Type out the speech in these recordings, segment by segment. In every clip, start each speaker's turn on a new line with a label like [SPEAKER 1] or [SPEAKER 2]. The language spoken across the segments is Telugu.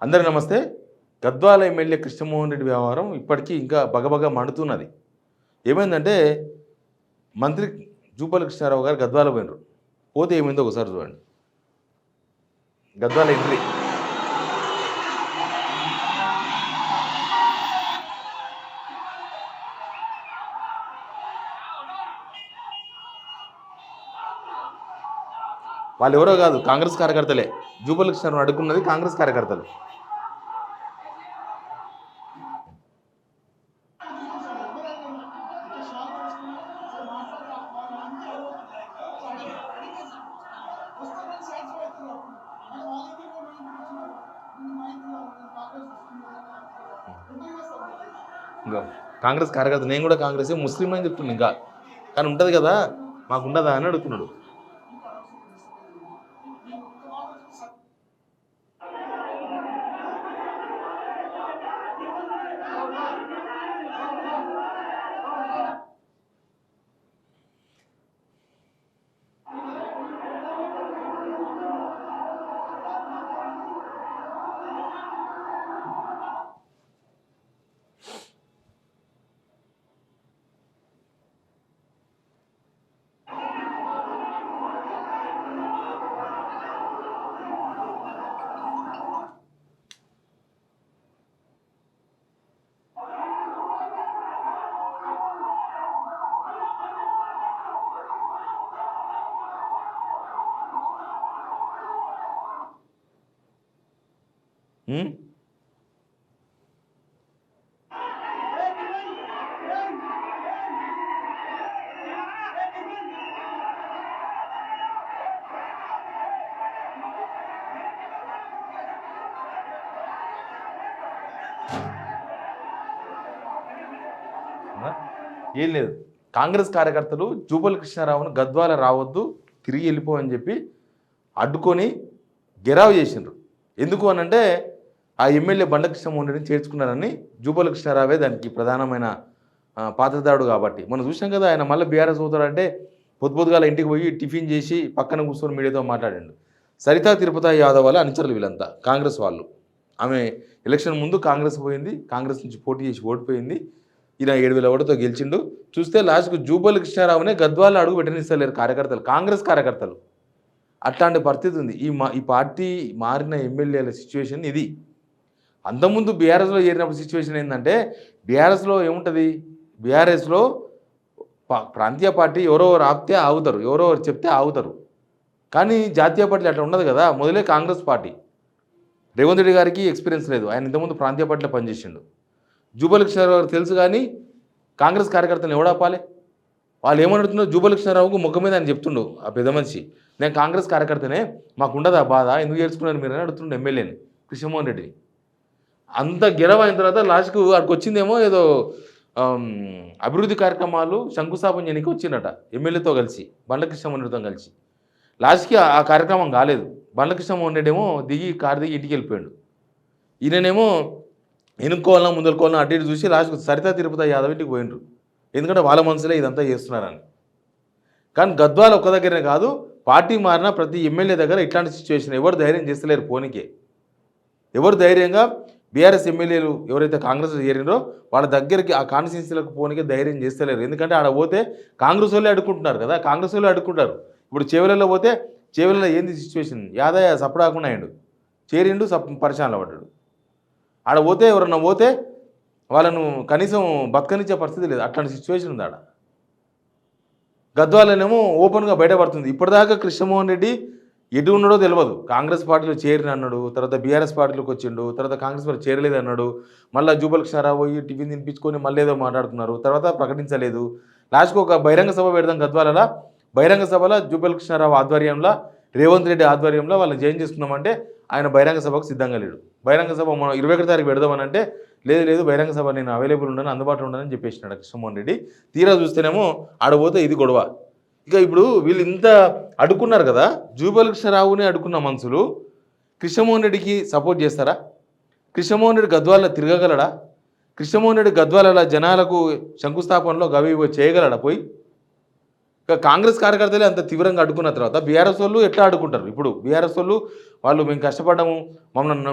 [SPEAKER 1] అందరికీ నమస్తే. గద్వాల ఎమ్మెల్యే కృష్ణమోహన్ రెడ్డి వ్యవహారం ఇప్పటికీ ఇంకా బగబగ మండుతున్నది. ఏమైందంటే మంత్రి జూపల్లి కృష్ణారావు గారు గద్వాల పోయినరు. పోతే ఏమైందో ఒకసారి చూడండి. గద్వాల ఎంట్రీ. వాళ్ళు ఎవరో కాదు, కాంగ్రెస్ కార్యకర్తలే. జూపల్లి కృష్ణారావు అడుగున్నది కాంగ్రెస్ కార్యకర్తలు. ఇంకా కాంగ్రెస్ కార్యకర్త, నేను కూడా కాంగ్రెస్ ముస్లిం అని చెప్తున్నాను ఇంకా, కానీ ఉంటుంది కదా మాకు ఉండదా అని అడుగుతున్నాడు. ఏం లేదు, కాంగ్రెస్ కార్యకర్తలు జూపల్లి కృష్ణారావును గద్వాల రావద్దు, తిరిగి వెళ్ళిపో అని చెప్పి అడ్డుకొని గెరావ్ చేసిండ్రు. ఎందుకు అనంటే ఆ ఎమ్మెల్యే బండ్ల కృష్ణమోహన్ రెడ్డిని చేర్చుకున్నారని. జూపల్లి కృష్ణారావే దానికి ప్రధానమైన పాత్రదారుడు కాబట్టి. మనం చూసాం కదా, ఆయన మళ్ళీ బీఆర్ఎస్ అవుతాడంటే పొద్దుగాల ఇంటికి పోయి టిఫిన్ చేసి పక్కన కూర్చొని మీడియాతో మాట్లాడాడు. సరితా తిరుపతి యాదవ్ వాళ్ళ అనుచరులు వీళ్ళంతా కాంగ్రెస్ వాళ్ళు. ఆమె ఎలక్షన్ ముందు కాంగ్రెస్ పోయింది, కాంగ్రెస్ నుంచి పోటీ చేసి ఓడిపోయింది. ఈయన 7,000 ఓటుతో గెలిచిండు. చూస్తే లాస్ట్కు జూపల్లి కృష్ణారావునే గద్వాల్లో అడుగు పెట్టనిస్తలేరు కార్యకర్తలు, కాంగ్రెస్ కార్యకర్తలు. అట్లాంటి పరిస్థితి ఉంది. ఈ పార్టీ మారిన ఎమ్మెల్యేల సిచ్యువేషన్ ఇది. అంతకుముందు బీఆర్ఎస్లో చేరినప్పుడు సిచ్యువేషన్ ఏంటంటే, బీఆర్ఎస్లో ఏముంటుంది, బీఆర్ఎస్లో ప్రాంతీయ పార్టీ ఎవరో ఆపితే ఆగుతారు, ఎవరో చెప్తే ఆగుతారు. కానీ జాతీయ పార్టీలు అట్లా ఉండదు కదా. మొదలే కాంగ్రెస్ పార్టీ. రేవంత్ రెడ్డి గారికి ఎక్స్పీరియన్స్ లేదు, ఆయన ఇంతకుముందు ప్రాంతీయ పార్టీలో పనిచేసిండు. జూపల్లి కృష్ణారావు గారికి తెలుసు, కానీ కాంగ్రెస్ కార్యకర్తలను ఎవడాపాలి? వాళ్ళు ఏమడుతున్నారు, జూపల్లి కృష్ణారావుకు ముఖం మీద ఆయన చెప్తుండు ఆ పెద్ద మనిషి, నేను కాంగ్రెస్ కార్యకర్తనే, మాకు ఉండదు ఆ బాధ, ఎందుకు చేర్చుకున్నాను మీరు అని అడుగుతుండే ఎమ్మెల్యేని కృష్ణమోహన్ రెడ్డిని. అంత గెలవ అయిన తర్వాత లాస్ట్కు అక్కడికి వచ్చిందేమో ఏదో అభివృద్ధి కార్యక్రమాలు శంకుస్థాపన చేయడానికి వచ్చిందట ఎమ్మెల్యేతో కలిసి, బండ్ల కృష్ణమోహన్ రెడ్డితో కలిసి. లాస్ట్కి ఆ కార్యక్రమం కాలేదు. బండ్ల కృష్ణమోహన్ రెడ్డి ఏమో కారు దిగి ఇంటికి వెళ్ళిపోయాడు. ఈయననేమో వెనుక్కోవాలన్నా ముందరుకోవాలన్నా అటు ఇటు చూసి లాస్ట్కు సరితా తిరుపతి యాదవ్ ఇంటికి పోయినరు. ఎందుకంటే వాళ్ళ మనసులే ఇదంతా చేస్తున్నారని. కానీ గద్వాల ఒక్క దగ్గరనే కాదు, పార్టీ మారిన ప్రతి ఎమ్మెల్యే దగ్గర ఇట్లాంటి సిచ్యువేషన్. ఎవరు ధైర్యం చేస్తలేరు పోనీకే. ఎవరు ధైర్యంగా బీఆర్ఎస్ ఎమ్మెల్యేలు ఎవరైతే కాంగ్రెస్ చేరినరో వాళ్ళ దగ్గరికి ఆ కాన్స్టిట్యున్సీలకు పోనీకే ధైర్యం చేస్తలేరు. ఎందుకంటే ఆడ పోతే కాంగ్రెస్ వాళ్ళే అడుక్కుంటున్నారు కదా, కాంగ్రెస్ వాళ్ళే అడుక్కుంటారు. ఇప్పుడు చేవెళ్ళలో పోతే చేవెళ్ళలో ఏంది సిచ్యువేషన్, యాదయ్య సపడాకుండా అయ్యాడు, చేరిండు పరిశానలో పడ్డాడు. ఆడ పోతే ఎవరన్నా పోతే వాళ్ళను కనీసం బతకనిచ్చే పరిస్థితి లేదు. అట్లాంటి సిచ్యువేషన్ ఉంది ఆడ. గద్వాలనేమో ఓపెన్గా బయటపడుతుంది. ఇప్పటిదాకా కృష్ణమోహన్ రెడ్డి ఎటు ఉన్నాడో తెలియదు. కాంగ్రెస్ పార్టీలో చేరిన అన్నాడు, తర్వాత బీఆర్ఎస్ పార్టీలోకి వచ్చిండు, తర్వాత కాంగ్రెస్ పార్టీ చేరలేదు అన్నాడు. మళ్ళీ జూపల్లి కృష్ణారావు పోయి టిఫిన్ తినిపించుకొని మళ్ళీ ఏదో మాట్లాడుతున్నారు, తర్వాత ప్రకటించలేదు. లాస్ట్కి ఒక బహిరంగ సభ పెడదాం గద్వాలలో, బహిరంగ సభలో జూపల్లి కృష్ణారావు ఆధ్వర్యంలో, రేవంత్ రెడ్డి ఆధ్వర్యంలో వాళ్ళని జాయిన్ చేసుకున్నామంటే ఆయన బహిరంగ సభకు సిద్ధంగా లేడు. బహిరంగ సభ మనం 21 తారీఖు పెడదామనంటే లేదు బహిరంగ సభ నేను అవైలబుల్ ఉండను, అందుబాటులో ఉండనని చెప్పేసినాడు కృష్ణమోహన్ రెడ్డి. తీరా చూస్తేనేమో ఆడపోతే ఇది గొడవ. ఇక ఇప్పుడు వీళ్ళు ఇంత అడుక్కున్నారు కదా, జూపల్లి కృష్ణారావుని అడుక్కున్న మనుషులు కృష్ణమోహన్ రెడ్డికి సపోర్ట్ చేస్తారా? కృష్ణమోహన్ రెడ్డి గద్వాలలో తిరగగలడా? కృష్ణమోహన్ రెడ్డి గద్వాలలో జనాలకు శంకుస్థాపనలో గవి చేయగలడా పోయి? ఇక కాంగ్రెస్ కార్యకర్తలే అంత తీవ్రంగా అడ్డుకున్న తర్వాత బీఆర్ఎస్ వాళ్ళు ఎట్లా అడ్డుకుంటారు? ఇప్పుడు బీఆర్ఎస్ వాళ్ళు మేము కష్టపడ్డాము,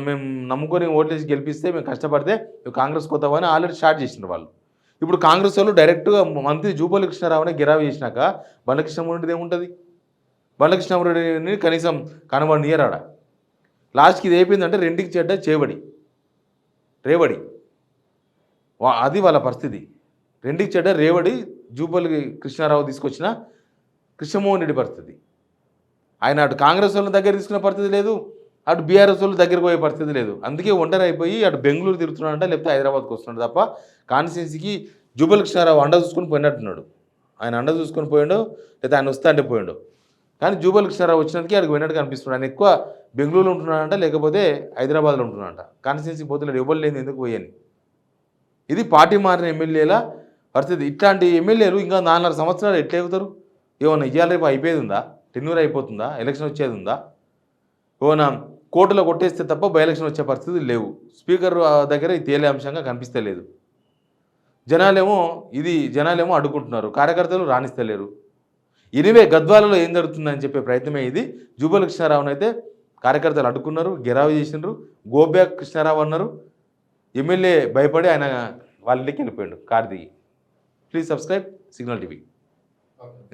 [SPEAKER 1] మేము నమ్ముకొని ఓట్లేసి గెలిపిస్తే మేము కష్టపడితే మేము కాంగ్రెస్ పోతామని ఆల్రెడీ స్టార్ట్ చేసినారు వాళ్ళు. ఇప్పుడు కాంగ్రెస్ వాళ్ళు డైరెక్ట్గా మంత్రి జూపల్లి కృష్ణారావుని గిరావి చేసినాక బండ్ల ఏముంటుంది? బండ్ల కనీసం కనబడియరాడ. లాస్ట్కి ఇది అయిపోయిందంటే రెండుకి చెడ్డ రేవడి అది వాళ్ళ పరిస్థితి. రెండుకి చెడ్డ రేవడి జూపల్లి కృష్ణారావు తీసుకొచ్చిన కృష్ణమోహన్ రెడ్డి పరిస్థితి. ఆయన అటు కాంగ్రెస్ వాళ్ళ దగ్గర తీసుకునే పరిస్థితి లేదు, అటు బీఆర్ఎస్ వాళ్ళు దగ్గరికి పోయే పరిస్థితి లేదు. అందుకే ఒంటరి అయిపోయి అటు బెంగళూరు తిరుగుతున్నాడంట, లేకపోతే హైదరాబాద్కి వస్తున్నాడు తప్ప కాన్స్టిట్యున్సీకి జూపల్లి కృష్ణారావు అండ చూసుకొని పోయినట్టున్నాడు. ఆయన అండ చూసుకొని పోయాడు, లేదా ఆయన వస్తా అంటే పోయాడు. కానీ జూపల్లి కృష్ణారావు వచ్చినందుకే అక్కడికి పోయినట్టు కనిపిస్తున్నాడు. ఆయన ఎక్కువ బెంగళూరులో ఉంటున్నాడంట, లేకపోతే హైదరాబాద్లో ఉంటున్నాడంట. కాన్స్టిట్యున్సీకి పోతున్నాడు, ఎవరు లేదు ఎందుకు పోయాని. ఇది పార్టీ మారిన ఎమ్మెల్యేల పరిస్థితి. ఇట్లాంటి ఎమ్మెల్యేలు ఇంకా 4.5 సంవత్సరాలు ఎట్లా అవుతారు? ఏమన్నా ఇవాళ రేపు అయిపోయేది ఉందా? టెన్యూర్ అయిపోతుందా? ఎలక్షన్ వచ్చేది ఉందా? ఏమన్నా కోర్టులో కొట్టేస్తే తప్ప బై ఎలక్షన్ వచ్చే పరిస్థితులు లేవు. స్పీకర్ దగ్గర ఇది తేలే అంశంగా కనిపిస్తలేదు. జనాలేమో అడ్డుకుంటున్నారు, కార్యకర్తలు రాణిస్తలేరు. ఇనివే గద్వాలలో ఏం జరుగుతుందని చెప్పే ప్రయత్నమే ఇది. జూపల్లి కృష్ణారావుని అయితే కార్యకర్తలు అడ్డుకున్నారు, గెరావు చేసినారు, గోబ్యాక్ కృష్ణారావు అన్నారు. ఎమ్మెల్యే భయపడి ఆయన వాళ్ళ ఇంటికి వెళ్ళిపోయాడు కారు దిగి. Please subscribe signal TV.